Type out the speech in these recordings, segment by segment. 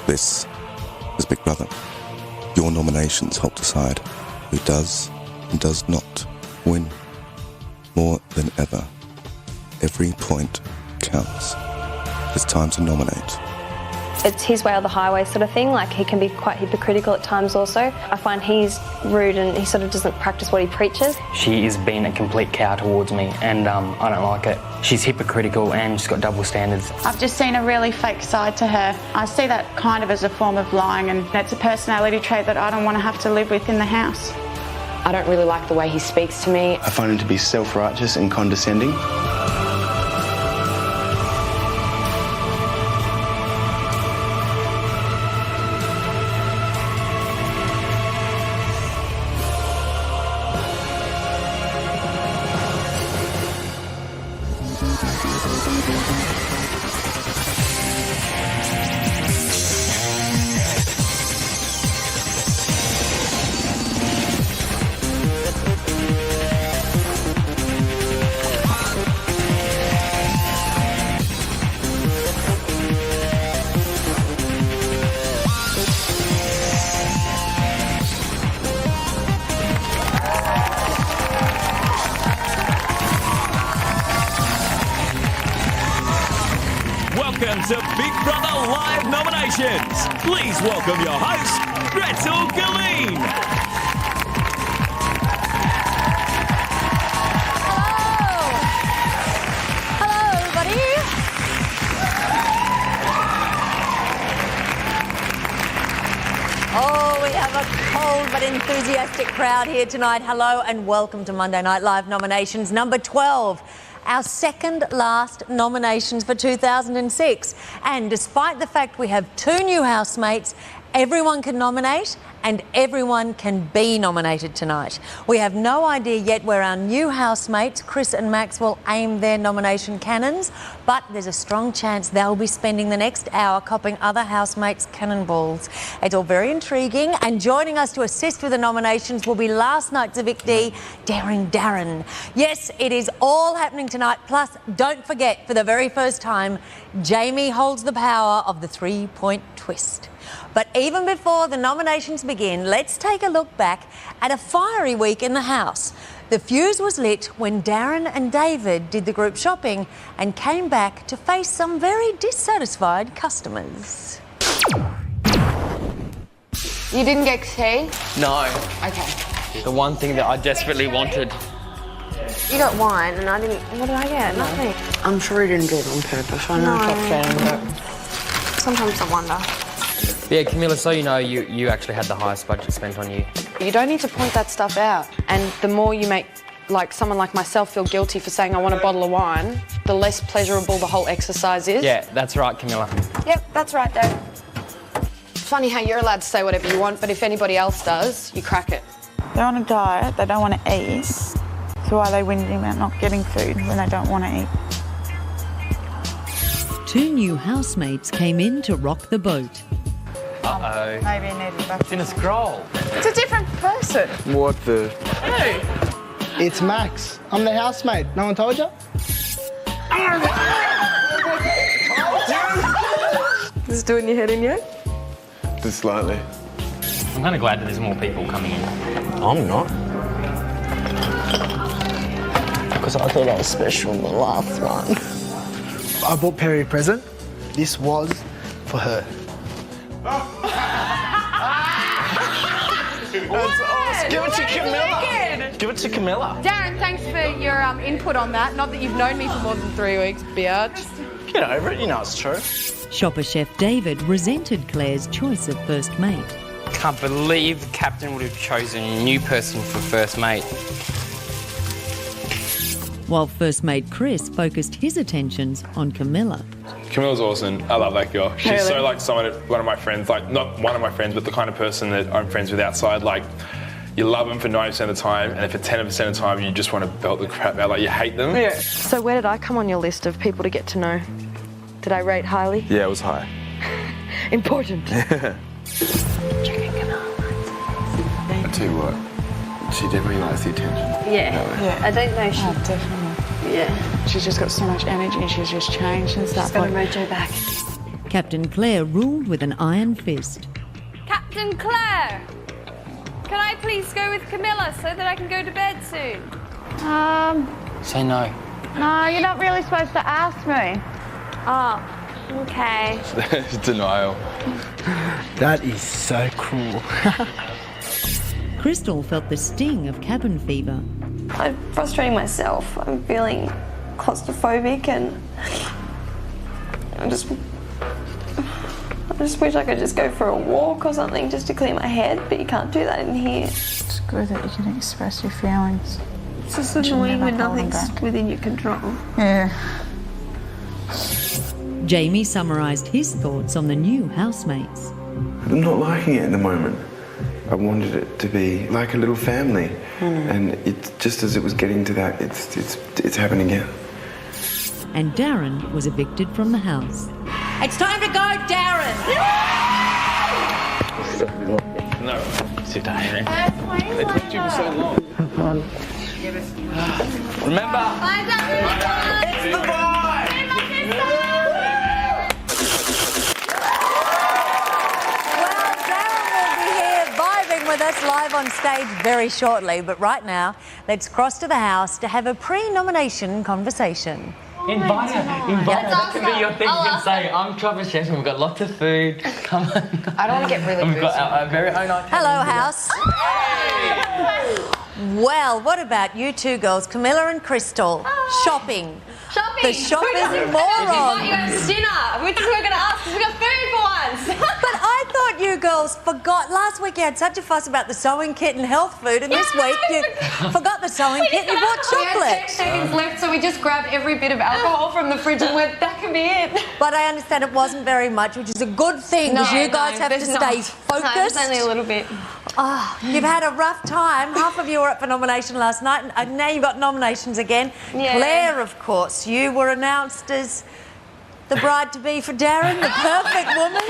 This is Big Brother. Your nominations help decide who does and does not win. More than ever, every point counts. It's time to nominate. It's his way or the highway sort of thing. Like, he can be quite hypocritical at times also. I find he's rude and he sort of doesn't practice what he preaches. She has been a complete cow towards me and I don't like it. She's hypocritical and she's got double standards. I've just seen a really fake side to her. I see that kind of as a form of lying, and that's a personality trait that I don't want to have to live with in the house. I don't really like the way he speaks to me. I find him to be self-righteous and condescending. Welcome to Big Brother Live nominations. Please welcome your host, Gretel Killeen. Hello, everybody. Oh, we have a cold but enthusiastic crowd here tonight. Hello and welcome to Monday Night Live nominations number 12. Our second last nominations for 2006. And despite the fact we have 2 new housemates, everyone can nominate and everyone can be nominated tonight. We have no idea yet where our new housemates, Chris and Max, will aim their nomination cannons, but there's a strong chance they'll be spending the next hour copying other housemates' cannonballs. It's all very intriguing, and joining us to assist with the nominations will be last night's evictee, Daring Darren. Yes, it is all happening tonight, plus don't forget, for the very first time, Jamie holds the power of the 3-point twist. But even before the nominations begin, let's take a look back at a fiery week in the house. The fuse was lit when Darren and David did the group shopping and came back to face some very dissatisfied customers. You didn't get tea? No. Okay. The one thing that I desperately wanted. You got wine and I didn't... What did I get? Nothing. I'm sure he didn't do it on purpose. I know it's upsetting, but Sometimes I wonder. Yeah, Camilla, so you know, you actually had the highest budget spent on you. You don't need to point that stuff out. And the more you make, like, someone like myself feel guilty for saying I want a bottle of wine, the less pleasurable the whole exercise is. Yeah, that's right, Camilla. Yep, that's right, Dave. It's funny how you're allowed to say whatever you want, but if anybody else does, you crack it. They're on a diet, they don't want to eat. So why are they whinging about not getting food when they don't want to eat? 2 new housemates came in to rock the boat. Uh-oh. Maybe you need to back. It's in a scroll. It's a different person. What the? Who? it's Max. I'm the housemate. No one told you? Is this doing your head in yet? Just slightly. I'm kind of glad that there's more people coming in. I'm not. Because I thought I was special in the last one. I bought Perry a present. This was for her. That's awesome. Give it to Camilla. Give it to Camilla. Darren, thanks for your input on that. Not that you've known me for more than 3 weeks, biatch. Get over it, you know it's true. Shopper chef David resented Claire's choice of first mate. Can't believe the captain would have chosen a new person for first mate. While first mate Chris focused his attentions on Camilla. Camilla's awesome. I love that girl. She's so like one of my friends, like not one of my friends, but the kind of person that I'm friends with outside. Like, you love them for 90% of the time, and then for 10% of the time, you just want to belt the crap out. Like, you hate them. Yeah. So where did I come on your list of people to get to know? Did I rate highly? Yeah, it was high. Important. I tell you what, she definitely likes the attention. Yeah. I don't know. Definitely. Yeah. She's just got so much energy. She's just changed and stuff. She's got a mojo back. Captain Claire ruled with an iron fist. Captain Claire, can I please go with Camilla so that I can go to bed soon? Say no. No, you're not really supposed to ask me. Oh, okay. Denial. That is so cruel. Crystal felt the sting of cabin fever. I'm frustrating myself. I'm feeling claustrophobic and I just wish I could just go for a walk or something just to clear my head, but you can't do that in here. It's good that you can express your feelings. It's just annoying when nothing's within your control. Yeah. Jamie summarised his thoughts on the new housemates. I'm not liking it at the moment. I wanted it to be like a little family, and it just as it was getting to that, it's happening again. And Darren was evicted from the house. It's time to go, Darren! No. Sit down. It took you so long. Remember? It's the boy! Well, Darren will be here vibing with us live on stage very shortly, but right now, let's cross to the house to have a pre-nomination conversation. Invite her. That can be your thing. You can say, I'm Trevor Chef and we've got lots of food. Come on. I don't want to get really And we've got our very own item. Hello, house. Well, what about you two girls, Camilla and Crystal? Shopping. Shopping! The shopping Invite moron. you out to dinner, which we're going to ask because we got food for once. But I thought you girls forgot. Last week you had such a fuss about the sewing kit and health food, and this week you forgot the sewing kit and you bought We had 10 chocolate. seconds left, so we just grabbed every bit of alcohol from the fridge and went, that can be it. But I understand it wasn't very much, which is a good thing because you guys have to stay focused. No, it's only a little bit. Oh, you've had a rough time. Half of you were up for nomination last night, and now you've got nominations again. Yeah. Claire, of course, you were announced as the bride-to-be for Darren, the perfect woman.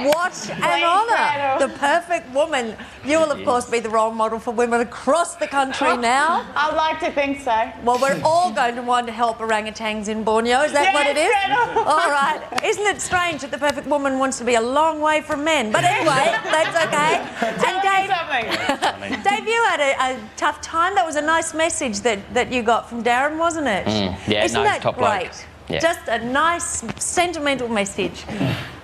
What an honour. The perfect woman. You will, of course, be the role model for women across the country now. I'd like to think so. Well, we're all going to want to help orangutans in Borneo. Is that what it is? Gretel. All right. Isn't it strange that the perfect woman wants to be a long way from men? But anyway, that's okay. And Dave, you had a tough time. That was a nice message that you got from Darren, wasn't it? Yeah, Isn't nice, that top great? bloke. Yeah. Just a nice, sentimental message.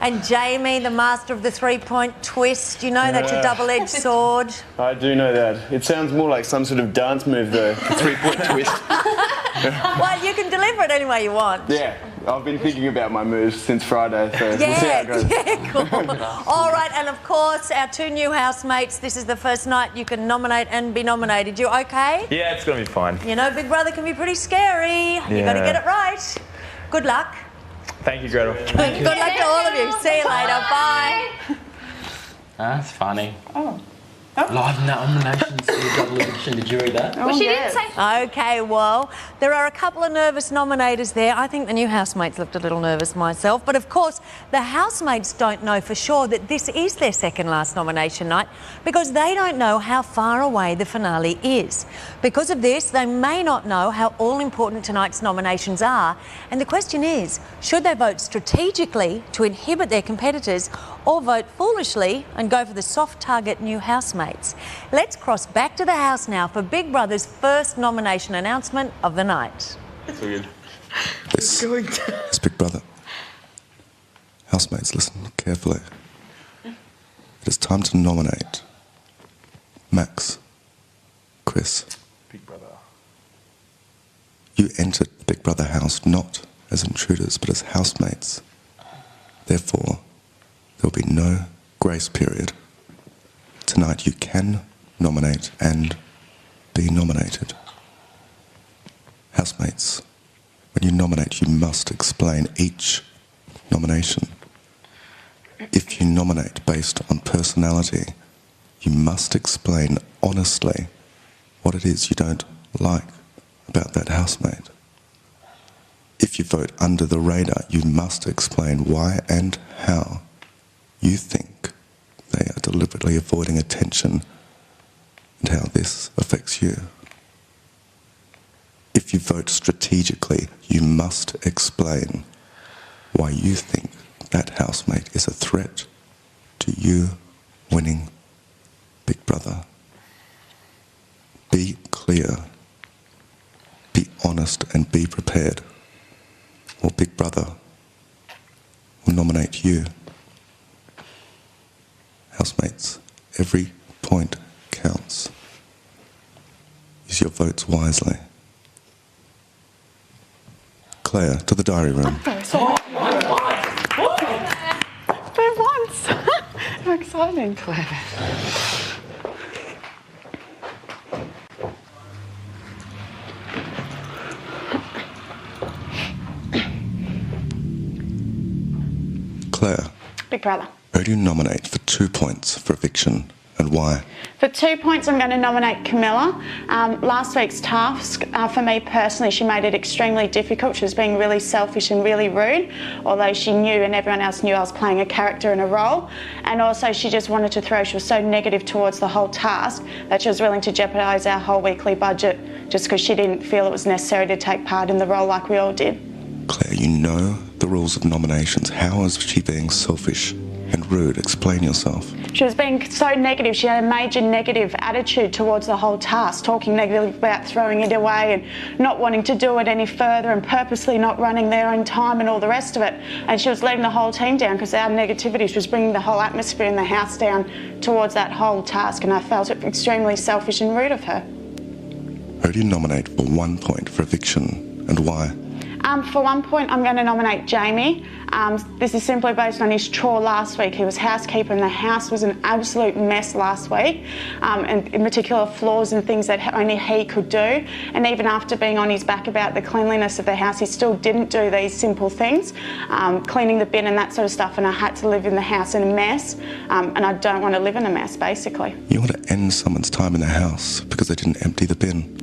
And Jamie, the master of the three-point twist, you know that's a double-edged sword. I do know that. It sounds more like some sort of dance move, though. The three-point twist. Well, you can deliver it any way you want. Yeah, I've been thinking about my moves since Friday, so we'll see how it goes. Yeah, cool. All right, and of course, our two new housemates, this is the first night you can nominate and be nominated. You okay? Yeah, it's going to be fine. You know, Big Brother can be pretty scary. You've got to get it right. Good luck. Thank you, Gretel. Good luck to all of you. See you later. Bye. That's funny. Live nominations for the double edition. Did you read that? Well, she didn't say. Okay, well, there are a couple of nervous nominators there. I think the new housemates looked a little nervous myself. But of course, the housemates don't know for sure that this is their second last nomination night because they don't know how far away the finale is. Because of this, they may not know how all-important tonight's nominations are. And the question is, should they vote strategically to inhibit their competitors or vote foolishly and go for the soft target new housemates? Let's cross back to the house now for Big Brother's first nomination announcement of the night. This is Big Brother. Housemates, listen carefully. It is time to nominate Max, Chris. Big Brother. You entered the Big Brother house not as intruders but as housemates. Therefore, there will be no grace period. Tonight you can nominate and be nominated. Housemates, when you nominate, you must explain each nomination. If you nominate based on personality, you must explain honestly what it is you don't like about that housemate. If you vote under the radar, you must explain why and how you think they are deliberately avoiding attention and how this affects you. If you vote strategically, you must explain why you think that housemate is a threat to you winning Big Brother. Be clear, be honest and be prepared, or Big Brother will nominate you. Housemates, every point counts. Use your votes wisely. Claire, to the diary room. For once. How exciting, Claire. Claire. Big Brother. Who do you nominate for 2 points for eviction and why? For 2 points, I'm going to nominate Camilla. Last week's task, for me personally, she made it extremely difficult. She was being really selfish and really rude, although she knew and everyone else knew I was playing a character and a role. And also she just wanted to throw, she was so negative towards the whole task that she was willing to jeopardise our whole weekly budget just because she didn't feel it was necessary to take part in the role like we all did. Claire, you know the rules of nominations. How is she being selfish and rude? Explain yourself. She was being so negative. She had a major negative attitude towards the whole task, talking negatively about throwing it away and not wanting to do it any further and purposely not running their own time and all the rest of it. And she was letting the whole team down because our negativity, she was bringing the whole atmosphere in the house down towards that whole task, and I felt it extremely selfish and rude of her. Who do you nominate for 1 point for eviction and why? For 1 point, I'm going to nominate Jamie. This is simply based on his chore last week. He was housekeeper and the house was an absolute mess last week, and in particular flaws and things that only he could do. And even after being on his back about the cleanliness of the house, he still didn't do these simple things, cleaning the bin and that sort of stuff, and I had to live in the house in a mess, and I don't want to live in a mess, basically. You want to end someone's time in the house because they didn't empty the bin.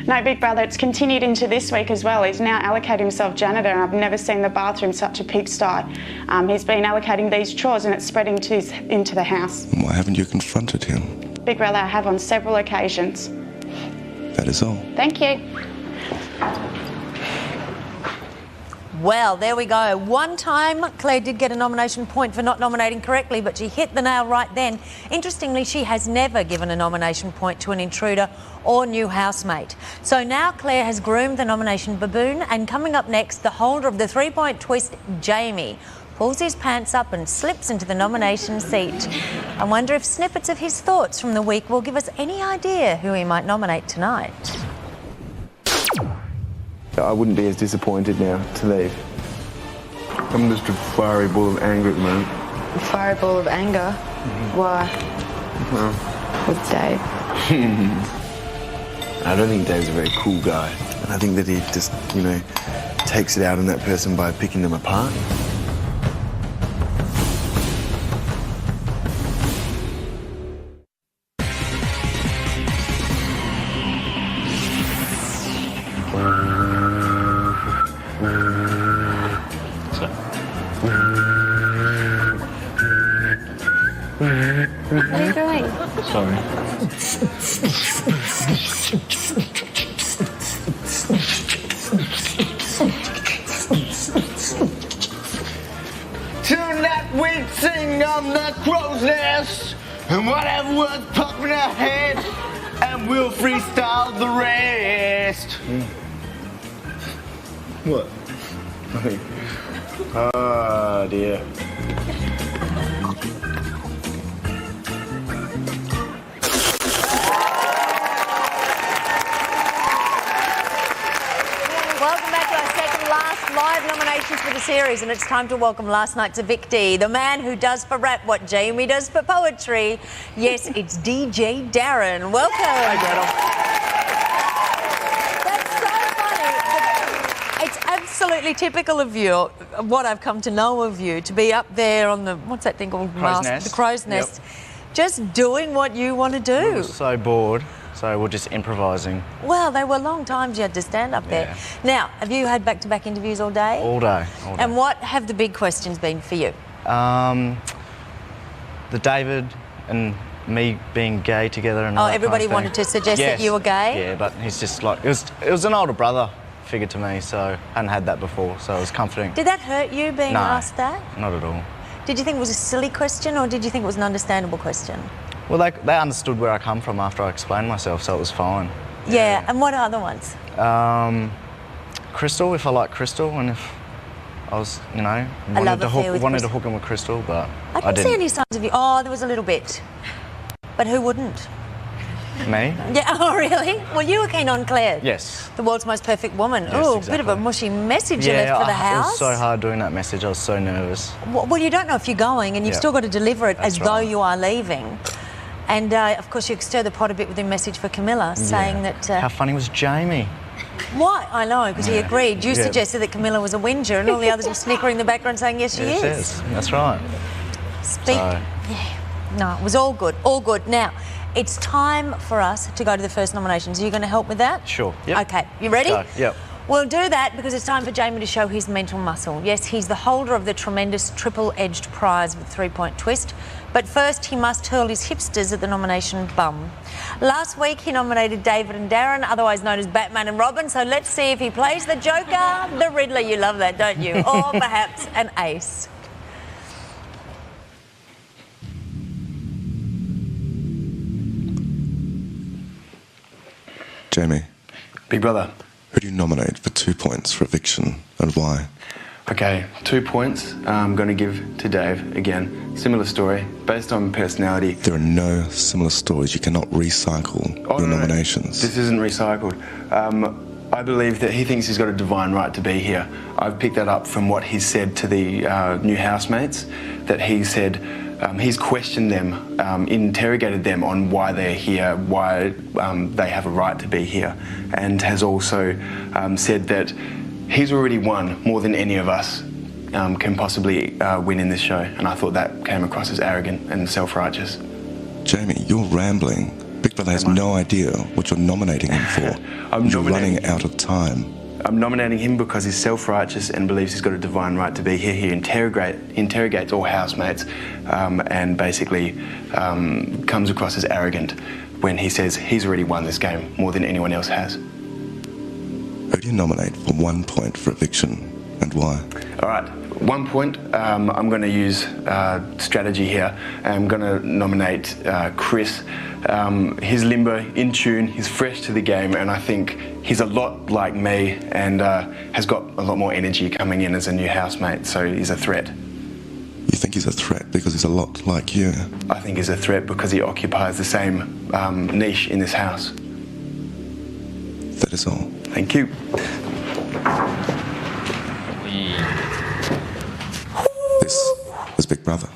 No, Big Brother, it's continued into this week as well. He's now allocated himself janitor, and I've never seen the bathroom such a pigsty. He's been allocating these chores and it's spreading into the house. Why haven't you confronted him? Big Brother, I have on several occasions. That is all. Thank you. Well, there we go. One time, Claire did get a nomination point for not nominating correctly, but she hit the nail right then. Interestingly, she has never given a nomination point to an intruder or new housemate. So now Claire has groomed the nomination baboon, and coming up next, the holder of the 3-point twist, Jamie, pulls his pants up and slips into the nomination seat. I wonder if snippets of his thoughts from the week will give us any idea who he might nominate tonight. I wouldn't be as disappointed now to leave. I'm just a fiery ball of anger at the moment. A fiery ball of anger? Why? Well, With Dave? I don't think Dave's a very cool guy. And I think that he just, takes it out on that person by picking them apart. What are you doing? Sorry. Tonight we sing on the crow's nest, and whatever was popping our head, and we'll freestyle the rest. What? Nothing. Oh dear. Welcome back to our second last live nominations for the series, and it's time to welcome last night's evictee, the man who does for rap what Jamie does for poetry. Yes, it's DJ Darren. Welcome. Hi, Gretel. That's so funny. It's absolutely typical of you, what I've come to know of you, to be up there on the, what's that thing called? Crow's Nest. The crow's nest. Just doing what you want to do. I was so bored, so we're just improvising. Well, they were long times you had to stand up there. Now, have you had back-to-back interviews all day? All day. And what have the big questions been for you? The David and me being gay together and all that everybody kind of wanted to suggest that you were gay? Yeah, but he's just like, it was an older brother figure to me, so I hadn't had that before, so it was comforting. Did that hurt you being No, asked that? not at all. Did you think it was a silly question or did you think it was an understandable question? Well, they understood where I come from after I explained myself, so it was fine. Yeah, and what other ones? Crystal, if I like Crystal, and if I was, you know, wanted to hook him with Crystal, but I didn't see any signs of you. Oh, there was a little bit. But who wouldn't? Me? Yeah, oh really? Well, you were keen on Claire. Yes. The world's most perfect woman. Yes, Oh, exactly. bit of a mushy message you left for the house. It was so hard doing that message. I was so nervous. Well, you don't know if you're going and you've still got to deliver it as though you are leaving. And, of course, you stir the pot a bit with your message for Camilla, saying that... How funny was Jamie? What? I know, because he agreed. You suggested that Camilla was a whinger and all the others were snickering in the background saying, yes, she is. Yes, that's right. Yeah. No, it was all good, all good. Now, it's time for us to go to the first nominations. Are you going to help with that? Sure, yep. Okay, you ready? Yep. We'll do that because it's time for Jamie to show his mental muscle. Yes, he's the holder of the tremendous triple-edged prize with three-point twist. But first, he must hurl his hipsters at the nomination bum. Last week, he nominated David and Darren, otherwise known as Batman and Robin. So let's see if he plays the Joker, the Riddler. You love that, don't you? Or perhaps an ace. Jamie. Big brother. Who do you nominate for 2 points for eviction and why? Okay, 2 points I'm going to give to Dave. Again, similar story, based on personality. There are no similar stories. You cannot recycle your nominations. This isn't recycled. I believe that he thinks he's got a divine right to be here. I've picked that up from what he said to the new housemates, that he said he's questioned them, interrogated them on why they're here, why they have a right to be here, and has also said that he's already won more than any of us can possibly win in this show, and I thought that came across as arrogant and self-righteous. Jamie, you're rambling. Big Brother has no idea what you're nominating him for. You're running out of time. I'm nominating him because he's self-righteous and believes he's got a divine right to be here. He interrogates all housemates and basically comes across as arrogant when he says he's already won this game more than anyone else has. Who do you nominate for 1 point for eviction and why? All right, 1 point. I'm going to use strategy here. I'm going to nominate Chris. He's limber, in tune, he's fresh to the game, and I think he's a lot like me and has got a lot more energy coming in as a new housemate, so he's a threat. You think he's a threat because he's a lot like you? I think he's a threat because he occupies the same niche in this house. That is all. Thank you. This is Big Brother.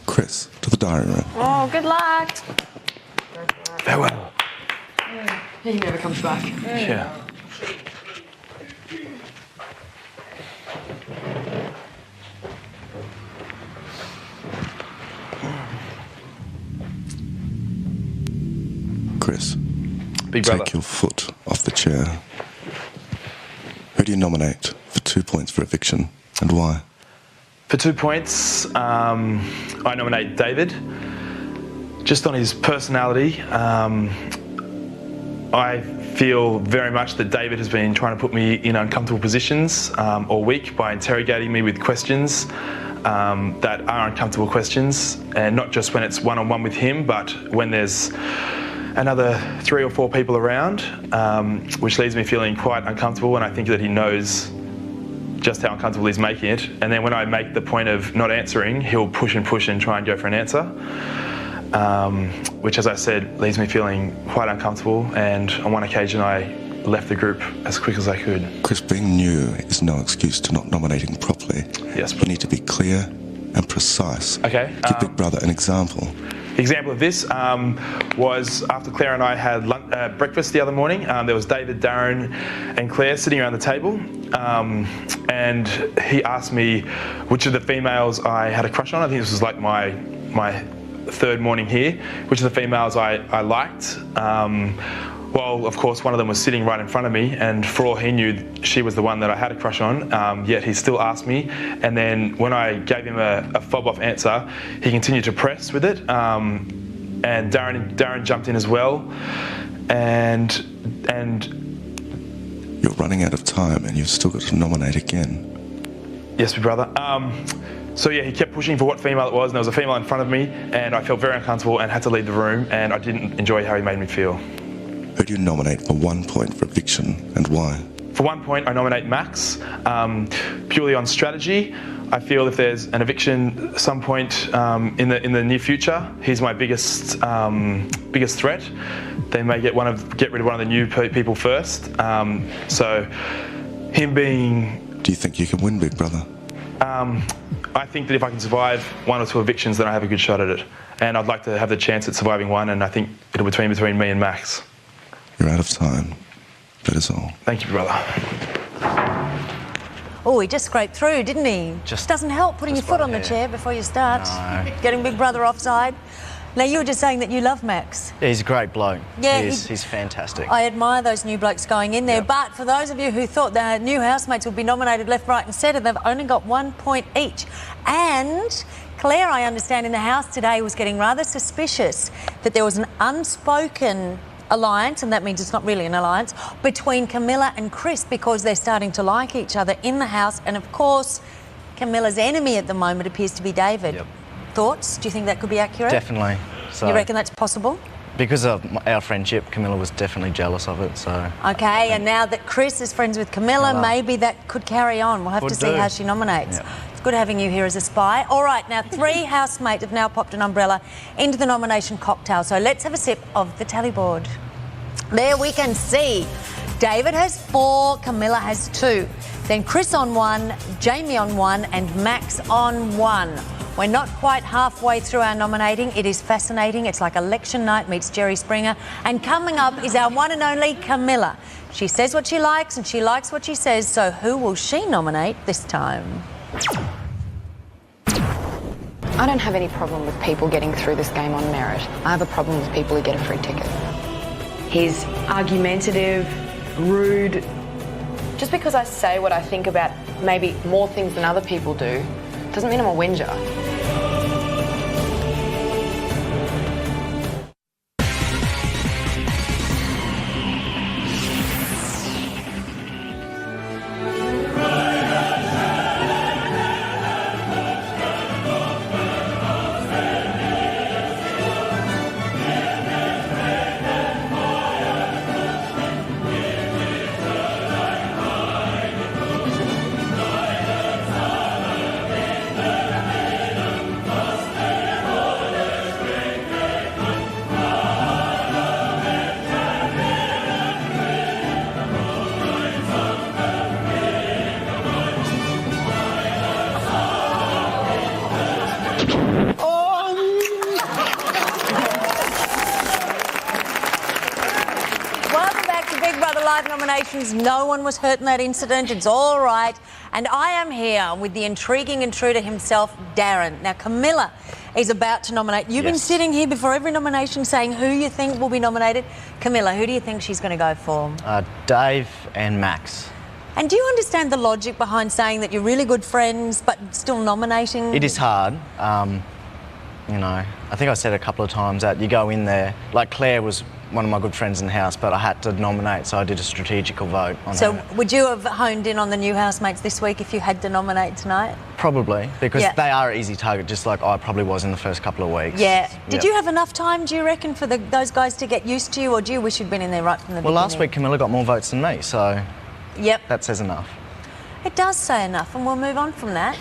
Chris, to the diary room. Oh, good luck. Farewell. He never comes back. Yeah. Chris, Big Brother. take your foot off the chair. Who do you nominate for 2 points for eviction and why? For 2 points, I nominate David. Just on his personality, I feel very much that David has been trying to put me in uncomfortable positions all week by interrogating me with questions that are uncomfortable questions, and not just when it's one-on-one with him, but when there's another 3 or 4 people around, which leaves me feeling quite uncomfortable, and I think that he knows just how uncomfortable he's making it. And then when I make the point of not answering, he'll push and try and go for an answer, which, as I said, leaves me feeling quite uncomfortable. And on one occasion, I left the group as quick as I could. Chris, being new is no excuse to not nominating properly. Yes, you need to be clear and precise. Okay. Give Big Brother an example. The example of this was after Claire and I had breakfast the other morning. There was David, Darren and Claire sitting around the table, and he asked me which of the females I had a crush on. I think this was like my third morning here. Which of the females I liked. Well, of course, one of them was sitting right in front of me, and for all he knew, she was the one that I had a crush on, yet he still asked me. And then when I gave him a fob-off answer, he continued to press with it, and Darren jumped in as well. And You're running out of time and you've still got to nominate again. Yes, big brother. So yeah, he kept pushing for what female it was, and there was a female in front of me, and I felt very uncomfortable and had to leave the room, and I didn't enjoy how he made me feel. Who do you nominate for 1 point for eviction and why? For 1 point, I nominate Max, purely on strategy. I feel if there's an eviction at some point in the near future, he's my biggest threat. They may get rid of one of the new people first. So him being... Do you think you can win, big brother? I think that if I can survive 1 or 2 evictions, then I have a good shot at it. And I'd like to have the chance at surviving 1, and I think it'll be between me and Max. You're out of time. That is all. Thank you, brother. Oh, he just scraped through, didn't he? Just doesn't help putting your foot on the chair before you start. No. Getting big brother offside. Now, you were just saying that you love Max. Yeah, he's a great bloke. Yeah, he's fantastic. I admire those new blokes going in there. Yep. But for those of you who thought their new housemates would be nominated left, right and centre, they've only got 1 point each. And Claire, I understand, in the house today was getting rather suspicious that there was an unspoken alliance, and that means it's not really an alliance, between Camilla and Chris, because they're starting to like each other in the house. And of course, Camilla's enemy at the moment appears to be David. Yep. Thoughts? Do you think that could be accurate? Definitely. So, you reckon that's possible? Because of our friendship, Camilla was definitely jealous of it, so... Okay, and now that Chris is friends with Camilla, maybe that could carry on. We'll have to see how she nominates. Yep. It's good having you here as a spy. All right, now 3 housemates have now popped an umbrella into the nomination cocktail. So let's have a sip of the tally board. There we can see David has 4, Camilla has 2. Then Chris on 1, Jamie on 1 and Max on 1. We're not quite halfway through our nominating. It is fascinating. It's like election night meets Jerry Springer. And coming up is our one and only Camilla. She says what she likes and she likes what she says. So who will she nominate this time? I don't have any problem with people getting through this game on merit. I have a problem with people who get a free ticket. He's argumentative, rude. Just because I say what I think about maybe more things than other people do, doesn't mean I'm a whinger. No one was hurt in that incident. It's all right. And I am here with the intriguing intruder himself, Darren. Now, Camilla is about to nominate. You've been sitting here before every nomination saying who you think will be nominated. Camilla, who do you think she's going to go for? Dave and Max. And do you understand the logic behind saying that you're really good friends but still nominating? It is hard. You know, I think I said a couple of times that you go in there, like Claire was one of my good friends in the house, but I had to nominate, so I did a strategical vote on her. Would you have honed in on the new housemates this week if you had to nominate tonight? Probably, because they are an easy target, just like I probably was in the first couple of weeks. Yeah. Did you have enough time, do you reckon, for those guys to get used to you, or do you wish you'd been in there right from the beginning? Well, last week Camilla got more votes than me, so that says enough. It does say enough, and we'll move on from that,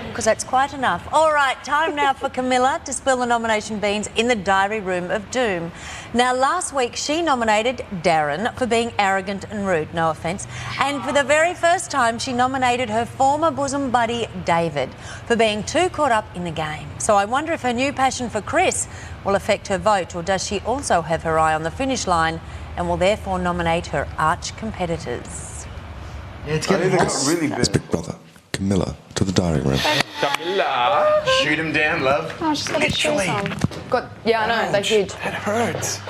because that's quite enough. All right, time now for Camilla to spill the nomination beans in the diary room of doom. Now, last week she nominated Darren for being arrogant and rude, no offence, and for the very first time she nominated her former bosom buddy David for being too caught up in the game. So I wonder if her new passion for Chris will affect her vote, or does she also have her eye on the finish line and will therefore nominate her arch competitors? Yeah, it's getting really big. Big brother, Camilla, to the diary room. Camilla! Shoot him down, love. Oh, she's got her shoes on. Yeah, I know, they did. That hurts.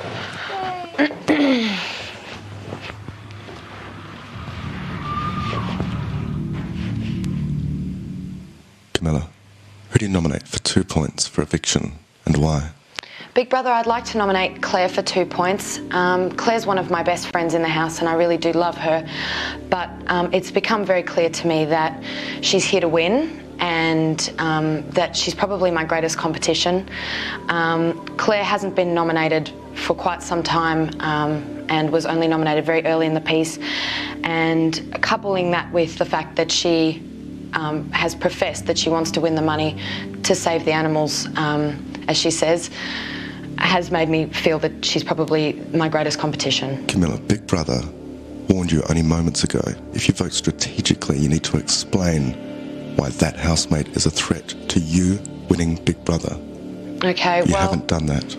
Camilla, who do you nominate for 2 points for eviction and why? Big Brother, I'd like to nominate Claire for 2 points. Claire's one of my best friends in the house and I really do love her, but it's become very clear to me that she's here to win and that she's probably my greatest competition. Claire hasn't been nominated for quite some time and was only nominated very early in the piece, and coupling that with the fact that she has professed that she wants to win the money to save the animals, as she says, has made me feel that she's probably my greatest competition. Camilla, Big Brother warned you only moments ago. If you vote strategically, you need to explain why that housemate is a threat to you winning Big Brother. Okay, You well, haven't done that.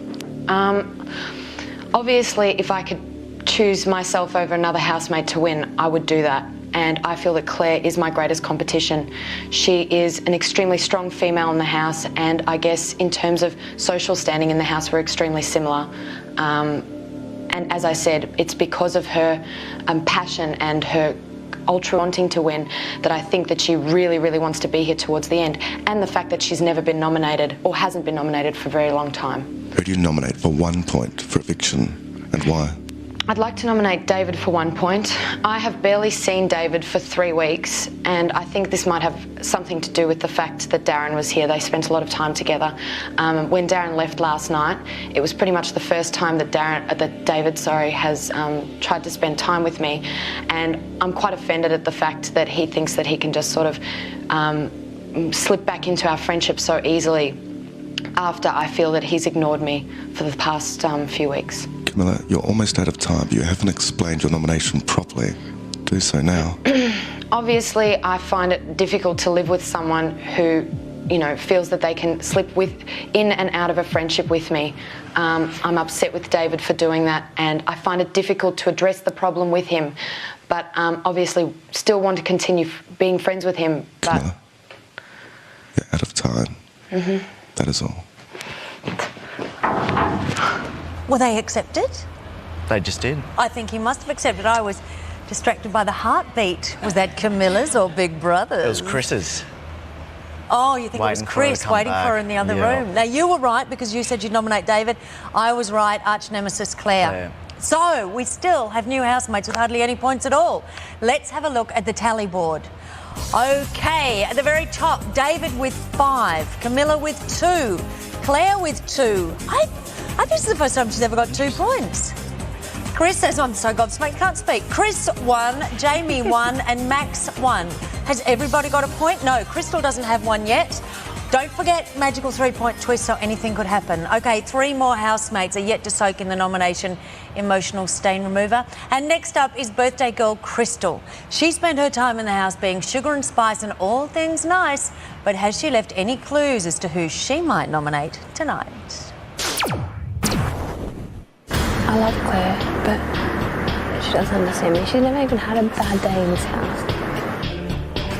Obviously, if I could choose myself over another housemate to win, I would do that. And I feel that Claire is my greatest competition. She is an extremely strong female in the house, and I guess in terms of social standing in the house, we're extremely similar. And as I said, it's because of her passion and her ultra wanting to win that I think that she really, really wants to be here towards the end, and the fact that she's never been nominated or hasn't been nominated for a very long time. Who do you nominate for 1 point for eviction and why? I'd like to nominate David for 1 point. I have barely seen David for 3 weeks, and I think this might have something to do with the fact that Darren was here. They spent a lot of time together. When Darren left last night, it was pretty much the first time that David has tried to spend time with me, and I'm quite offended at the fact that he thinks that he can just sort of slip back into our friendship so easily after I feel that he's ignored me for the past few weeks. Camilla, you're almost out of time. You haven't explained your nomination properly. Do so now. Obviously, I find it difficult to live with someone who, you know, feels that they can slip in and out of a friendship with me. I'm upset with David for doing that, and I find it difficult to address the problem with him. But obviously, still want to continue being friends with him. But Camilla, you're out of time. That is all. Were they accepted? They just did. I think he must have accepted. I was distracted by the heartbeat. Was that Camilla's or Big Brother's? It was Chris's. Oh, you think it was Chris waiting for her in the other room? Now, you were right because you said you'd nominate David. I was right, arch nemesis Claire. So, we still have new housemates with hardly any points at all. Let's have a look at the tally board. OK, at the very top, David with 5, Camilla with 2, Claire with 2. I think this is the first time she's ever got 2 points. Chris says, I'm so gobsmacked, can't speak. Chris 1, Jamie 1 and Max 1. Has everybody got a point? No, Crystal doesn't have one yet. Don't forget magical 3-point twist, so anything could happen. OK, 3 more housemates are yet to soak in the nomination emotional stain remover. And next up is birthday girl Crystal. She spent her time in the house being sugar and spice and all things nice, but has she left any clues as to who she might nominate tonight? I love Claire, but she doesn't understand me. She's never even had a bad day in this house.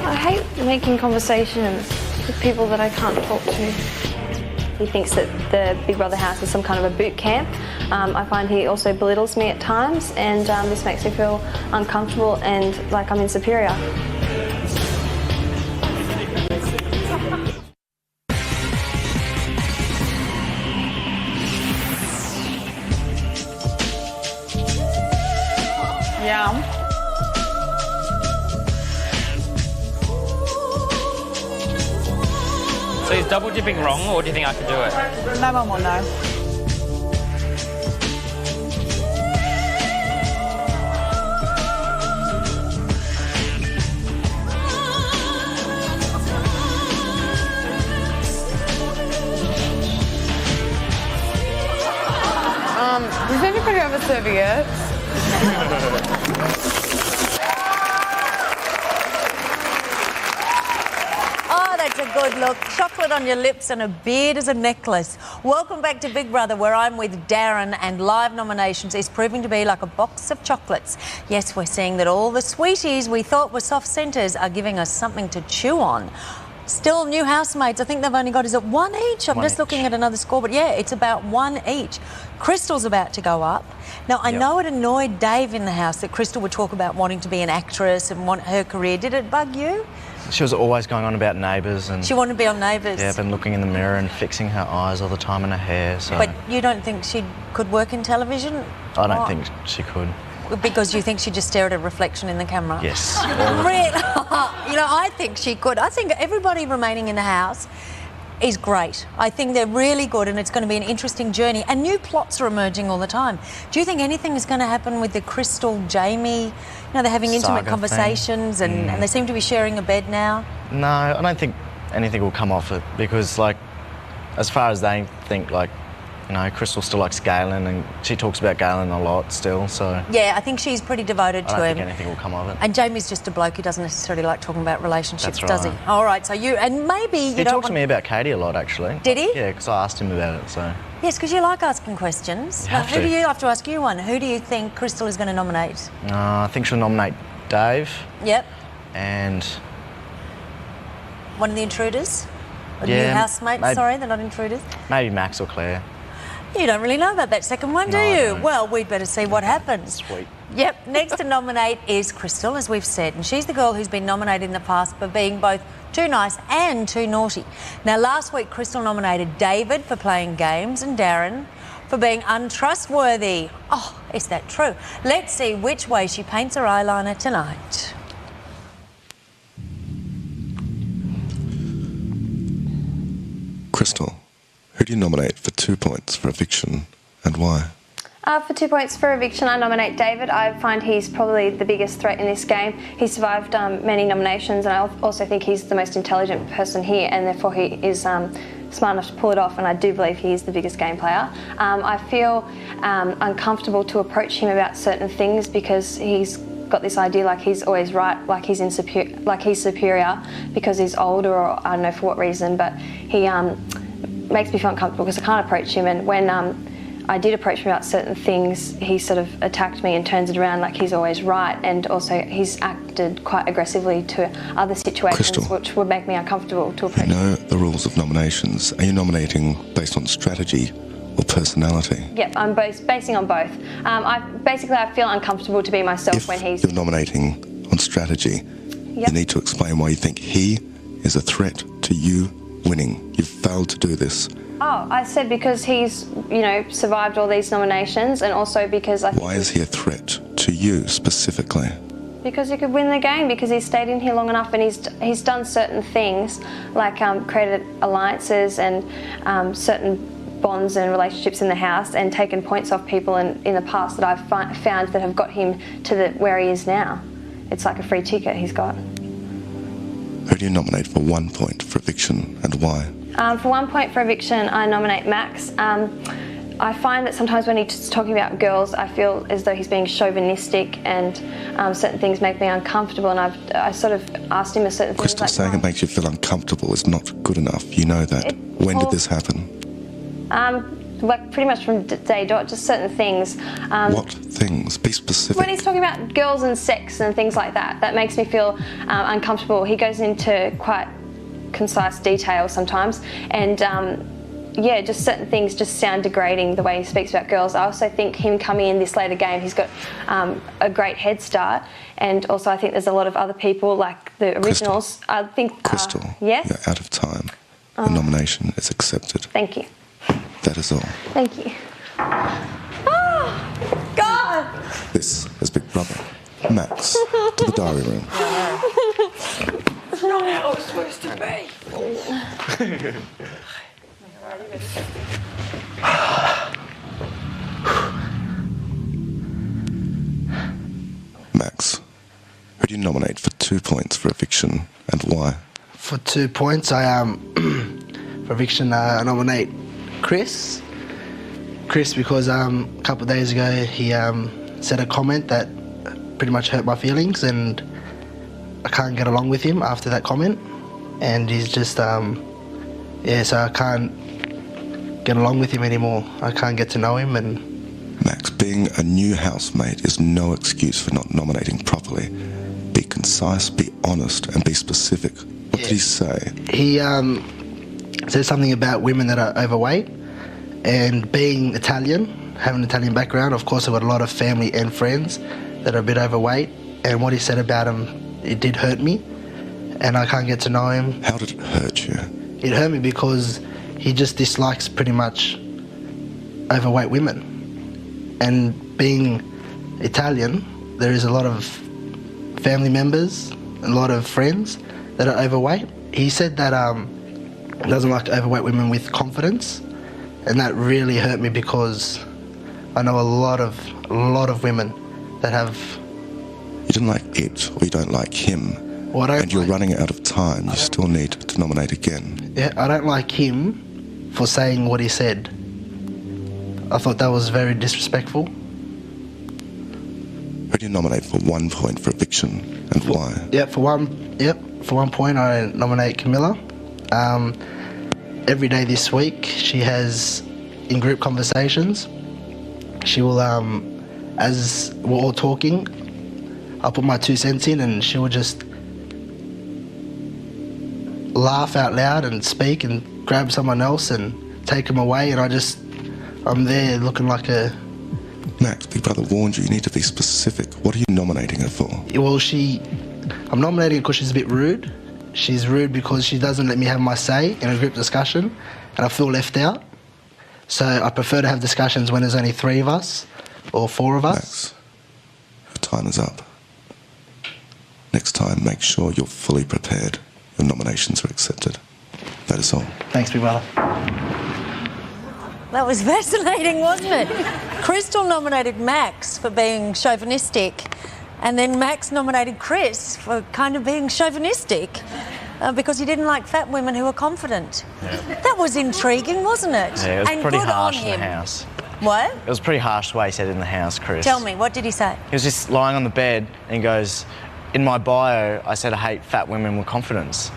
I hate making conversations with people that I can't talk to. He thinks that the Big Brother house is some kind of a boot camp. I find he also belittles me at times, and this makes me feel uncomfortable and like I'm insuperior. Yum. So is double dipping wrong, or do you think I can do it? No one will know. Does anybody have a serviette? Oh, that's a good look. Chocolate on your lips and a beard as a necklace. Welcome back to Big Brother, where I'm with Darren, and live nominations is proving to be like a box of chocolates. Yes, we're seeing that all the sweeties we thought were soft centres are giving us something to chew on. Still new housemates. I think they've only got, is it 1 each? I'm just looking at another score, but yeah, it's about 1 each. Crystal's about to go up. Now, I know it annoyed Dave in the house that Crystal would talk about wanting to be an actress and want her career. Did it bug you? She was always going on about Neighbours and... She wanted to be on Neighbours. Yeah, been looking in the mirror and fixing her eyes all the time and her hair, so... But you don't think she could work in television? I don't think she could. Because you think she'd just stare at a reflection in the camera? Yes. Really? You know, I think she could. I think everybody remaining in the house is great. I think they're really good and it's going to be an interesting journey. And new plots are emerging all the time. Do you think anything is going to happen with the Crystal, Jamie? You know, they're having intimate Saga conversations and they seem to be sharing a bed now. No, I don't think anything will come off it because, like, as far as they think, like, you know, Crystal still likes Galen and she talks about Galen a lot still, so... Yeah, I think she's pretty devoted to him. I don't think anything will come of it. And Jamie's just a bloke who doesn't necessarily like talking about relationships, That's does he? right. All right, so you... And maybe you He don't talks to me about Katie a lot, actually. Did he? Yeah, because I asked him about it, so... Yes, because you like asking questions. You have Who to. do you have to ask you one? Who do you think Crystal is going to nominate? I think she'll nominate Dave. Yep. And... One of the intruders? Or Yeah, new housemates, maybe- sorry, they're not intruders. Maybe Max or Claire. You don't really know about that second one, do No, I you? don't. Well, we'd better see what happens. Sweet. Yep, next to nominate is Crystal, as we've said, and she's the girl who's been nominated in the past for being both too nice and too naughty. Now, last week, Crystal nominated David for playing games and Darren for being untrustworthy. Oh, is that true? Let's see which way she paints her eyeliner tonight. Crystal, who do you nominate for 2 points for eviction and why? For 2 points for eviction, I nominate David. I find he's probably the biggest threat in this game. He survived many nominations, and I also think he's the most intelligent person here, and therefore he is smart enough to pull it off, and I do believe he is the biggest game player. I feel uncomfortable to approach him about certain things because he's got this idea like he's always right, like he's superior because he's older, or I don't know for what reason, but he makes me feel uncomfortable because I can't approach him, and when I did approach him about certain things, he sort of attacked me and turns it around like he's always right, and also he's acted quite aggressively to other situations Crystal, which would make me uncomfortable to approach You know the rules of nominations. Are you nominating based on strategy or personality? Yep, I'm basing on both. I feel uncomfortable to be myself when he's... You're nominating on strategy. Yep. You need to explain why you think he is a threat to you winning. You've failed to do this. Oh, I said because he's, you know, survived all these nominations, and also because I think... Why is he a threat to you specifically? Because he could win the game, because he's stayed in here long enough, and he's done certain things, like created alliances and certain bonds and relationships in the house, and taken points off people in the past that I've found that have got him to where he is now. It's like a free ticket he's got. Who do you nominate for 1 point for eviction and why? For 1 point for eviction, I nominate Max. I find that sometimes when he's talking about girls, I feel as though he's being chauvinistic, and certain things make me uncomfortable, and I sort of asked him a certain thing. Crystal, saying it makes you feel uncomfortable is not good enough. You know that. When did this happen? Like pretty much from day dot, just certain things. What things? Be specific. When he's talking about girls and sex and things like that, that makes me feel uncomfortable. He goes into quite concise detail sometimes, and yeah, just certain things just sound degrading the way he speaks about girls. I also think him coming in this later game, he's got a great head start, and also I think there's a lot of other people like the originals. Crystal. I think. Crystal, yes. you're out of time. The nomination is accepted. Thank you. That is all. Thank you. Oh, God! This is Big Brother. Max, to the diary room. It's not how it's supposed to be. Max, who do you nominate for 2 points for eviction and why? For 2 points, I for eviction, I nominate Chris. Chris, because a couple of days ago he said a comment that pretty much hurt my feelings, and I can't get along with him after that comment. And he's just, yeah, so I can't get along with him anymore. I can't get to know him. And Max, being a new housemate is no excuse for not nominating properly. Be concise, be honest, and be specific. What did he say? He said something about women that are overweight, and being Italian, having an Italian background, of course I've got a lot of family and friends that are a bit overweight, and what he said about them, it did hurt me. and I can't get to know him. How did it hurt you? It hurt me because he just dislikes pretty much overweight women. And being Italian, there is a lot of family members, a lot of friends that are overweight. He said that he doesn't like overweight women with confidence, and that really hurt me because I know a lot of women that have... You didn't like it, or you don't like him, and you're running out of time. You still need to nominate again. Yeah, I don't like him for saying what he said. I thought that was very disrespectful. Who do you nominate for 1 point for eviction, and why? For 1 point I nominate Camilla. Every day this week she has, in group conversations, she will, as we're all talking, I'll put my 2 cents in and she will just laugh out loud and speak and grab someone else and take them away, and I'm there looking like a... Max, Big Brother warned you, you need to be specific. What are you nominating her for? Well, I'm nominating her because she's a bit rude. She's rude because she doesn't let me have my say in a group discussion, and I feel left out. So I prefer to have discussions when there's only 3 of us or 4 of us. Max, your time is up. Next time, make sure you're fully prepared. Your nominations are accepted. That is all. Thanks, Big Brother. That was fascinating, wasn't it? Crystal nominated Max for being chauvinistic, and then Max nominated Chris for kind of being chauvinistic because he didn't like fat women who were confident. Yeah. That was intriguing, wasn't it? Yeah, it was and pretty good harsh on in him. the house. What? It was pretty harsh the way he said it in the house, Chris. Tell me, what did he say? He was just lying on the bed and he goes, in my bio, I said I hate fat women with confidence.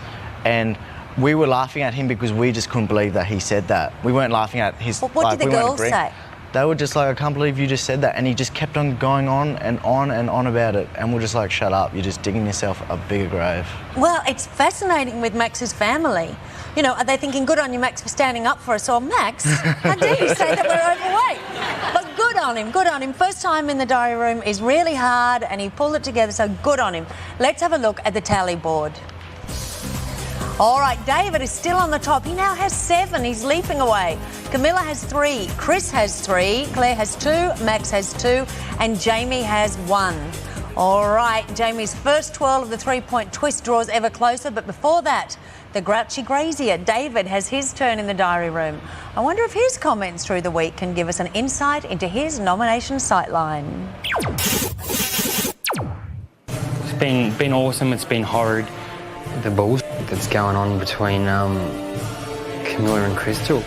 And we were laughing at him because we just couldn't believe that he said that. We weren't laughing at his... Well, what did the girls say? They were just like, I can't believe you just said that. And he just kept on going on and on and on about it. And we're just like, shut up, you're just digging yourself a bigger grave. Well, it's fascinating with Max's family. You know, are they thinking, good on you, Max, for standing up for us? Or, Max, how dare you say that we're overweight? But good on him, good on him. First time in the diary room is really hard and he pulled it together, so good on him. Let's have a look at the tally board. All right, David is still on the top. He now has 7. He's leaping away. Camilla has 3. Chris has 3. Claire has 2. Max has 2. And Jamie has 1. All right, Jamie's first twirl of the 3-point twist draws ever closer. But before that, the grouchy grazier, David, has his turn in the diary room. I wonder if his comments through the week can give us an insight into his nomination sightline. It's been awesome. It's been horrid. The bullshit that's going on between Camilla and Crystal.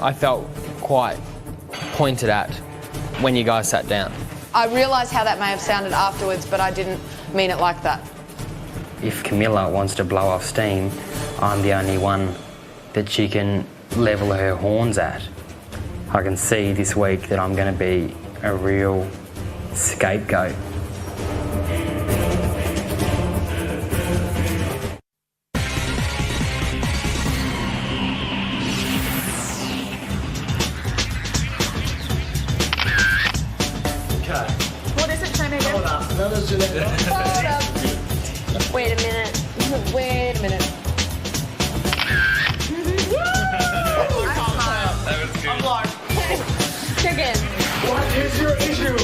I felt quite pointed at when you guys sat down. I realise how that may have sounded afterwards, but I didn't mean it like that. If Camilla wants to blow off steam, I'm the only one that she can level her horns at. I can see this week that I'm going to be a real scapegoat. What is it? Show me again. Hold up. Hold up. Wait a minute. Wait a minute. Again. What is your issue?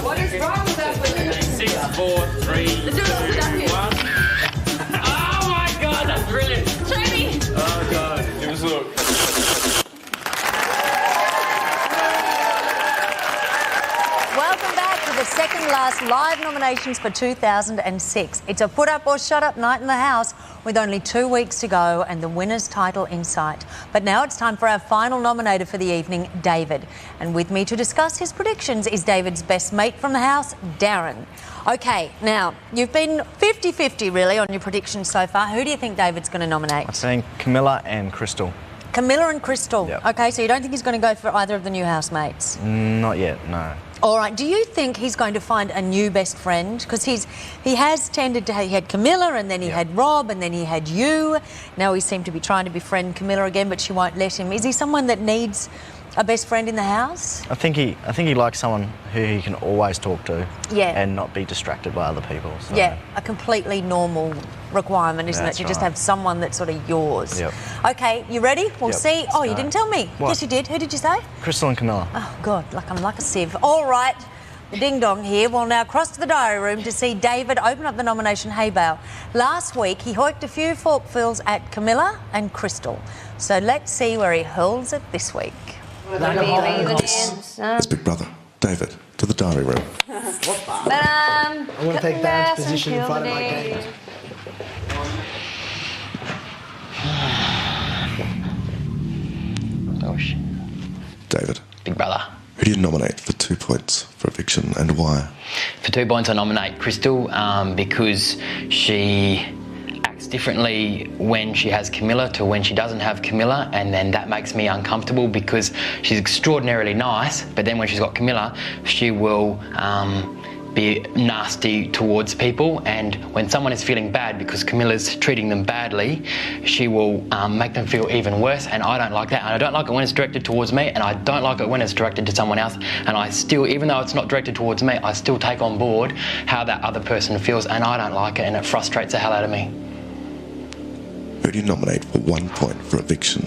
What is wrong with that with 6, 4, 3, 2, 1. Oh my God, that's brilliant. Show me. Oh God, give us a look. Welcome back to the second last live nominations for 2006. It's a put up or shut up night in the house with only 2 weeks to go and the winner's title in sight. But now it's time for our final nominator for the evening, David. And with me to discuss his predictions is David's best mate from the house, Darren. OK, now, you've been 50-50 really on your predictions so far. Who do you think David's going to nominate? I'm saying Camilla and Crystal. Camilla and Crystal. Yep. OK, so you don't think he's going to go for either of the new housemates? Not yet, no. All right, do you think he's going to find a new best friend? Because he has tended to... He had Camilla and then he had Rob and then he had you. Now he seemed to be trying to befriend Camilla again, but she won't let him. Is he someone that needs A best friend in the house? I think he likes someone who he can always talk to. Yeah. And not be distracted by other people. So. Yeah, a completely normal requirement, isn't it? To just have someone that's sort of yours. Yep. Okay, you ready? We'll see. Oh, you didn't tell me. What? Yes, you did. Who did you say? Crystal and Camilla. Oh, God, I'm like a sieve. All right, the ding-dong here. We'll now cross to the diary room to see David open up the nomination hay bale. Last week, he hoiked a few forkfuls at Camilla and Crystal. So let's see where he hurls it this week. This is Big Brother. David, to the diary room. I want to take Dad's position in front of my gate. Gosh. David. Big Brother. Who do you nominate for 2 points for eviction and why? For 2 points, I nominate Crystal because she acts differently when she has Camilla to when she doesn't have Camilla, and then that makes me uncomfortable because she's extraordinarily nice, but then when she's got Camilla, she will be nasty towards people, and when someone is feeling bad because Camilla's treating them badly, she will make them feel even worse, and I don't like that. And I don't like it when it's directed towards me, and I don't like it when it's directed to someone else, and I still, even though it's not directed towards me, I still take on board how that other person feels, and I don't like it, and it frustrates the hell out of me. Who do you nominate for 1 point for eviction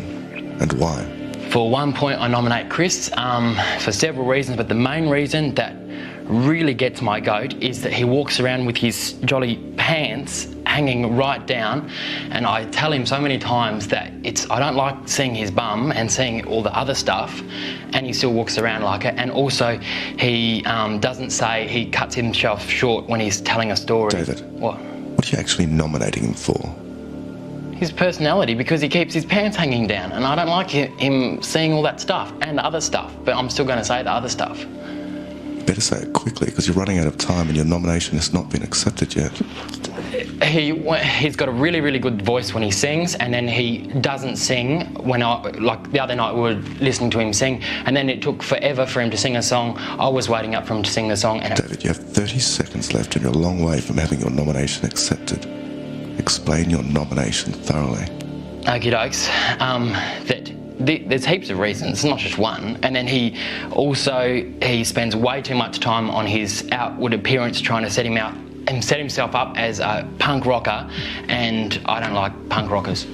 and why? For 1 point, I nominate Chris for several reasons, but the main reason that really gets my goat is that he walks around with his jolly pants hanging right down, and I tell him so many times that I don't like seeing his bum and seeing all the other stuff, and he still walks around like it. And also he doesn't say, he cuts himself short when he's telling a story. David. What? What are you actually nominating him for? His personality, because he keeps his pants hanging down, and I don't like him seeing all that stuff and the other stuff, but I'm still going to say the other stuff. Better say it quickly because you're running out of time and your nomination has not been accepted yet. He's got a really, really good voice when he sings, and then he doesn't sing when like the other night we were listening to him sing, and then it took forever for him to sing a song. I was waiting up for him to sing the song. And David, you have 30 seconds left and you're a long way from having your nomination accepted. Explain your nomination thoroughly. Okie dokes. There's heaps of reasons, not just one. And then he spends way too much time on his outward appearance trying to set himself up as a punk rocker, and I don't like punk rockers.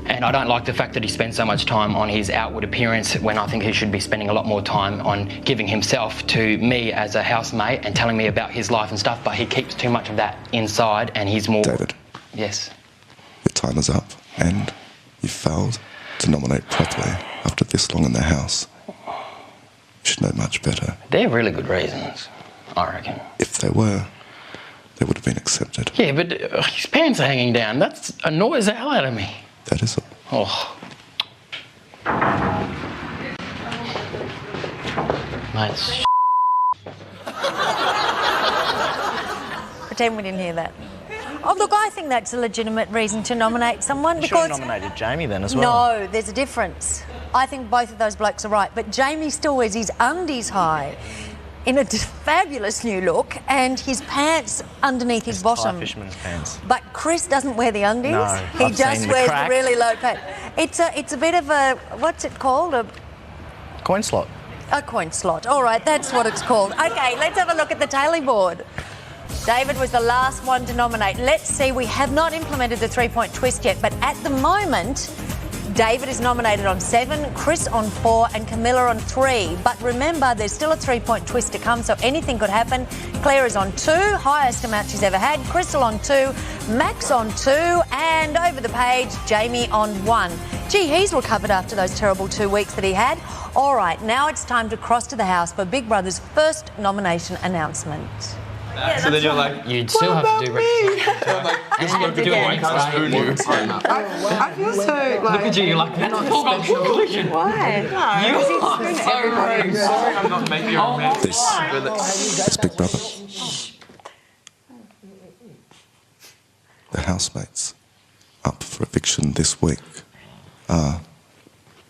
And I don't like the fact that he spends so much time on his outward appearance when I think he should be spending a lot more time on giving himself to me as a housemate and telling me about his life and stuff, but he keeps too much of that inside, and he's more... David. Yes? Your time is up, and you failed to nominate properly after this long in the house. You should know much better. They're really good reasons, I reckon. If they were, they would have been accepted. Yeah, but his pants are hanging down. That annoys the hell out of me. That is all. Oh. Mate, Pretend we didn't hear that. Oh, look, I think that's a legitimate reason to nominate someone. You because should have nominated Jamie then as well. No, there's a difference. I think both of those blokes are right, but Jamie still wears his undies high in a fabulous new look, and his pants underneath his bottom. Fisherman's pants. But Chris doesn't wear the undies. No, he I've just seen the wears crack. the really low pants. It's a bit of a, what's it called? A coin slot. A coin slot. All right, that's what it's called. Okay, let's have a look at the tally board. David was the last one to nominate. Let's see, we have not implemented the 3-point twist yet, but at the moment, David is nominated on 7, Chris on 4, and Camilla on 3. But remember, there's still a 3-point twist to come, so anything could happen. Claire is on 2, highest amount she's ever had. Crystal on 2, Max on 2, and over the page, Jamie on 1. Gee, he's recovered after those terrible 2 weeks that he had. All right, now it's time to cross to the house for Big Brother's first nomination announcement. Yeah, so then you're like, you'd still have to do I feel so like. Look at you, you're like, that's not conclusion. Why? You are so rude. sorry, I'm not making your mess. This is Big Brother. The housemates up for eviction this week are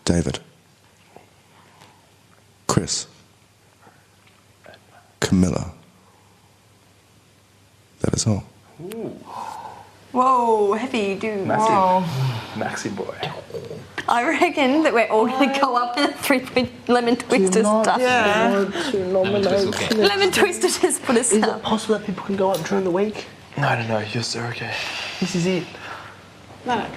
David, Chris, Camilla. That is all. Whoa, heavy dude. Massive. Maxi boy. I reckon that we're all going to go up in a 3-point lemon twister stuff. Lemon twister just put us Is up. it possible that people can go up during the week? I don't know, you're so okay. This is it. No.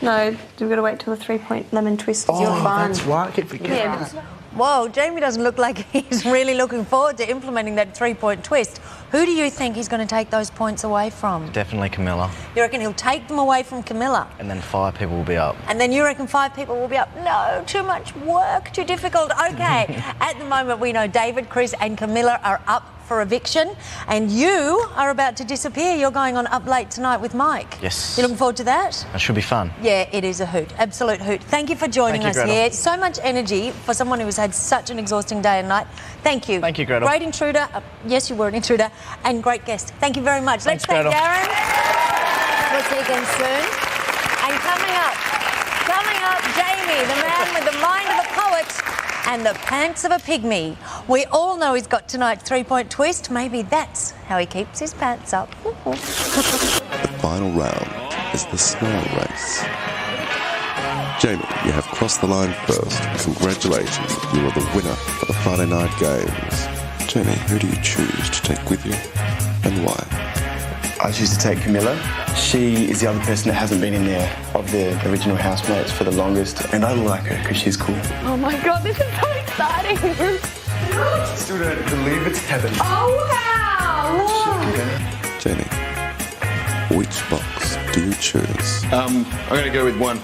No, we've got to wait till the 3-point lemon twist because you're fine. That's right. I keep forgetting that. Whoa, Jamie doesn't look like he's really looking forward to implementing that 3-point twist. Who do you think he's going to take those points away from? Definitely Camilla. You reckon he'll take them away from Camilla? And then 5 people will be up. And then you reckon 5 people will be up? No, too much work, too difficult. Okay, at the moment we know David, Chris and Camilla are up for eviction and you are about to disappear. You're going on Up Late tonight with Mike. Yes. You looking forward to that? That should be fun. Yeah, it is a hoot, absolute hoot. Thank you for joining Thank you, us Gretel. here. So much energy for someone who's had such an exhausting day and night. Thank you. Thank you, Gretel. Great intruder. Yes, you were an intruder. And great guest. Thank you very much. Thanks, Let's thank Gretel. Darren. We'll see you again soon. And coming up, Jamie, the man with the mind of a poet and the pants of a pygmy. We all know he's got tonight's 3-point twist. Maybe that's how he keeps his pants up. The final round is the snail race. Jamie, you have crossed the line first. Congratulations, you are the winner for the Friday night games. Jamie, who do you choose to take with you and why? I choose to take Camilla. She is the other person that hasn't been in there of the original housemates for the longest, and I like her because she's cool. Oh my god, this is so exciting. Still don't believe it's heaven. Oh wow! Jamie, which box do you choose? I'm going to go with 1.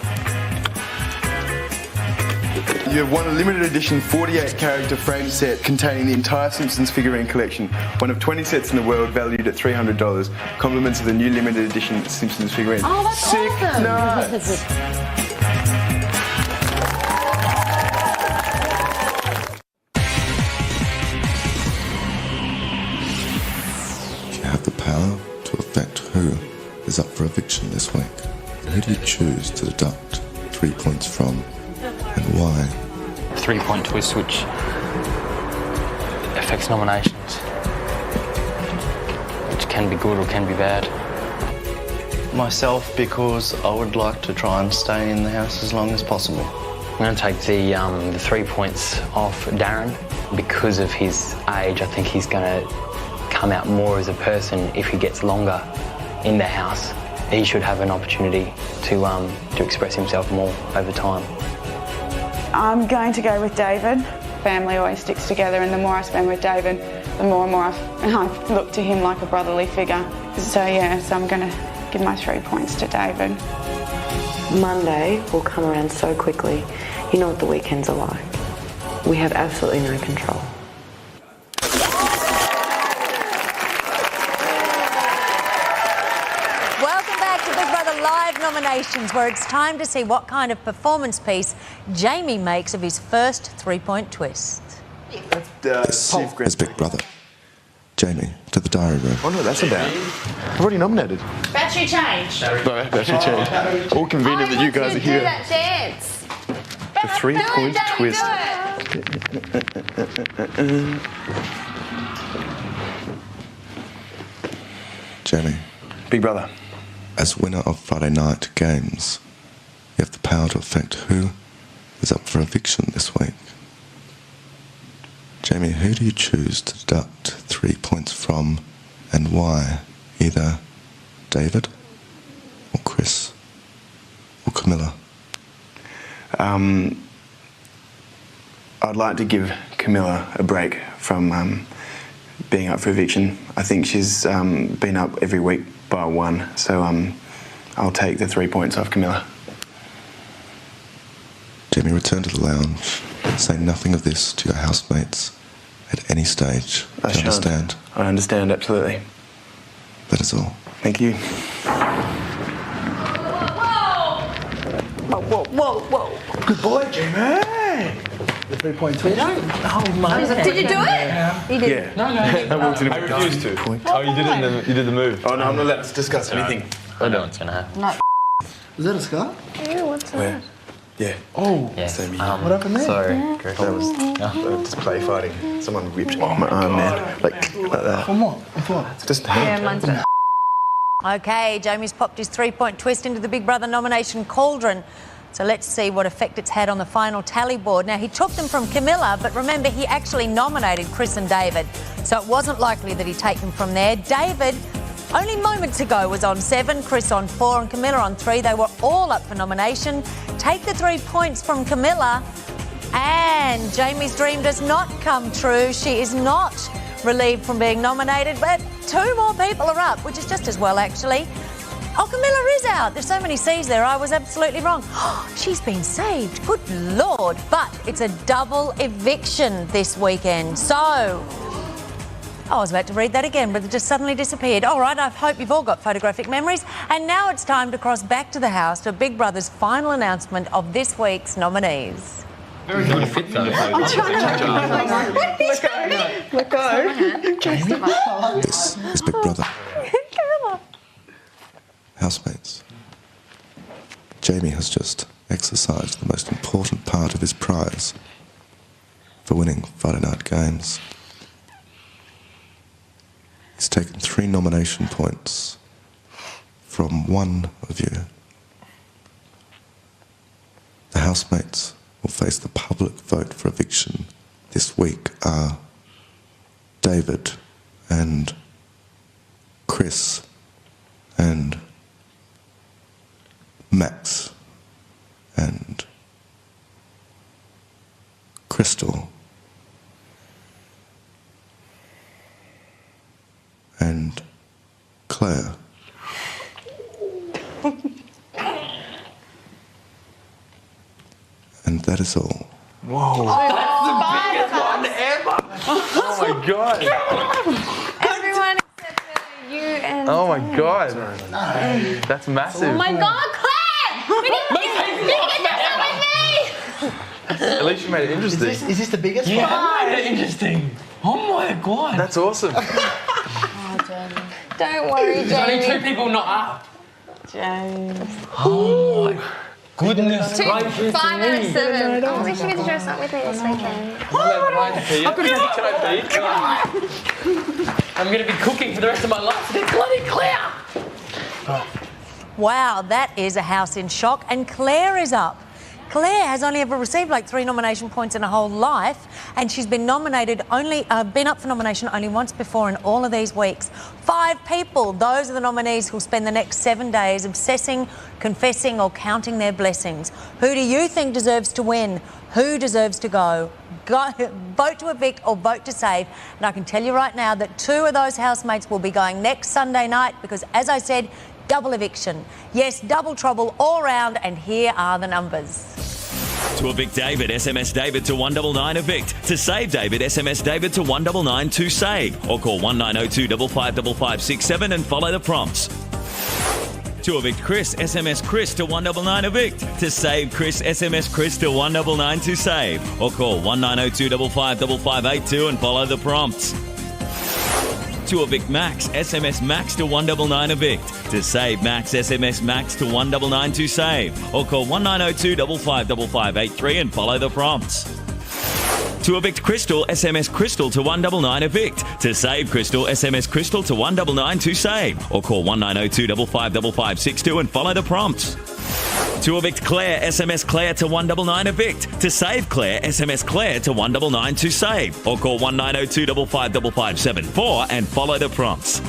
You have won a limited edition 48 character frame set containing the entire Simpsons figurine collection. One of 20 sets in the world valued at $300. Compliments of the new limited edition Simpsons figurine. Oh, that's Sick awesome. nuts. You have the power to affect who is up for eviction this week. Who do you choose to deduct 3 points from and why? 3-point twist which affects nominations, which can be good or can be bad. Myself, because I would like to try and stay in the house as long as possible. I'm going to take the 3 points off Darren. Because of his age, I think he's going to come out more as a person if he gets longer in the house. He should have an opportunity to express himself more over time. I'm going to go with David. Family always sticks together, and the more I spend with David, the more and more I look to him like a brotherly figure. So yeah, so I'm going to give my 3 points to David. Monday will come around so quickly. You know what the weekends are like. We have absolutely no control. Welcome back to Big Brother Live nominations, where it's time to see what kind of performance piece Jamie makes of his first 3-point twist. This is Big Brother. Jamie, to the diary room. I wonder what that's about. I've already nominated. Battery change. No, battery change. All convenient that you guys are here. that dance. The 3-point twist. Jamie. Big Brother. As winner of Friday night games, you have the power to affect who is up for eviction this week. Jamie, who do you choose to deduct 3 points from and why? Either David or Chris or Camilla? I'd like to give Camilla a break from being up for eviction. I think she's been up every week by 1, so I'll take the 3 points off Camilla. Jamie, return to the lounge. Say nothing of this to your housemates at any stage. Do you understand? I understand, absolutely. That is all. Thank you. Whoa, whoa, whoa, whoa. Good boy, Jamie. The 3-point twist. Oh, my. Did you do it? He did. Yeah. No. I refused to. Oh, you did the move. Oh no, I'm not allowed to discuss anything. I know what's going to happen. No. Is that a scar? Ew, what's that? Yeah. Oh. Yeah. Same here. What happened there? Sorry, That was just play fighting. Someone ripped my arm, man. Like that. From what? Of what? Just a Yeah, hand. mine's better. Okay, Jamie's popped his 3-point twist into the Big Brother nomination cauldron. So let's see what effect it's had on the final tally board. Now, he took them from Camilla, but remember, he actually nominated Chris and David, so it wasn't likely that he'd take them from there. David, only moments ago, was on 7, Chris on 4 and Camilla on 3. They were all up for nomination. Take the 3 points from Camilla, and Jamie's dream does not come true. She is not relieved from being nominated, but 2 more people are up, which is just as well, actually. Oh, Camilla is out. There's so many C's there. I was absolutely wrong. She's been saved. Good Lord. But it's a double eviction this weekend. So, I was about to read that again, but it just suddenly disappeared. All right, I hope you've all got photographic memories. And now it's time to cross back to the house to Big Brother's final announcement of this week's nominees. Very good fit though. I'm trying to let go. This is Big Brother. Housemates, Jamie has just exercised the most important part of his prize for winning Friday night games. He's taken 3 nomination points from one of you. The housemates will face the public vote for eviction this week are David and Chris and Max and Crystal and Claire. And that is all. Whoa. That's the biggest one ever. Oh my God. Everyone except for you and... Oh my God. That's massive. Oh my God, Claire! We didn't get At least you made it interesting. Is this the biggest one? Yeah, made it interesting. Oh my God. That's awesome. Don't worry, James. There's only 2 people not up. James. Oh my goodness. 5 out of 7. Oh, we should get to dress up with me this weekend. I've got to go. Can I pee? I'm going to be cooking for the rest of my life. It's bloody Claire. Wow, that is a house in shock. And Claire is up. Claire has only ever received like 3 nomination points in her whole life, and she's been nominated been up for nomination only once before in all of these weeks. 5 people, those are the nominees who'll spend the next 7 days obsessing, confessing or counting their blessings. Who do you think deserves to win? Who deserves to go? Vote to evict or vote to save. And I can tell you right now that 2 of those housemates will be going next Sunday night because, as I said, double eviction. Yes, double trouble all round, and here are the numbers. To evict David, SMS David to 199 evict. To save David, SMS David to 199 to save. Or call 1902 555567 and follow the prompts. To evict Chris, SMS Chris to 199 evict. To save Chris, SMS Chris to 199 to save. Or call 1902 555582 and follow the prompts. To evict Max, SMS Max to 199 evict. To save Max, SMS Max to 199 to save. Or call 1902 555583 and follow the prompts. To evict Crystal, SMS Crystal to 199 evict. To save Crystal, SMS Crystal to 199 to save. Or call 1902 555562 and follow the prompts. To evict Claire, SMS Claire to 199 evict. To save Claire, SMS Claire to 199 to save. Or call 1902 555574 and follow the prompts.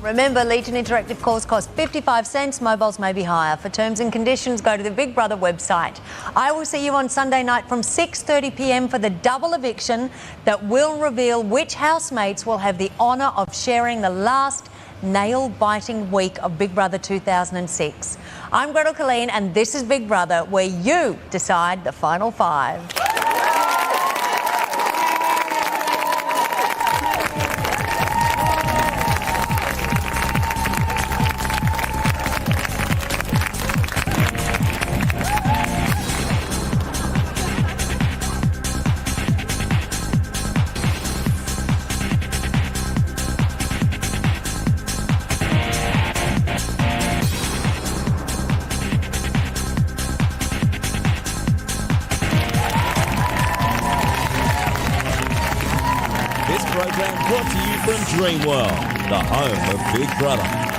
Remember, Legion Interactive calls cost 55 cents. Mobiles may be higher. For terms and conditions, go to the Big Brother website. I will see you on Sunday night from 6:30 p.m. for the double eviction that will reveal which housemates will have the honour of sharing the last nail-biting week of Big Brother 2006. I'm Gretel Killeen, and this is Big Brother, where you decide the final 5. Program brought to you from Dreamworld, the home of Big Brother.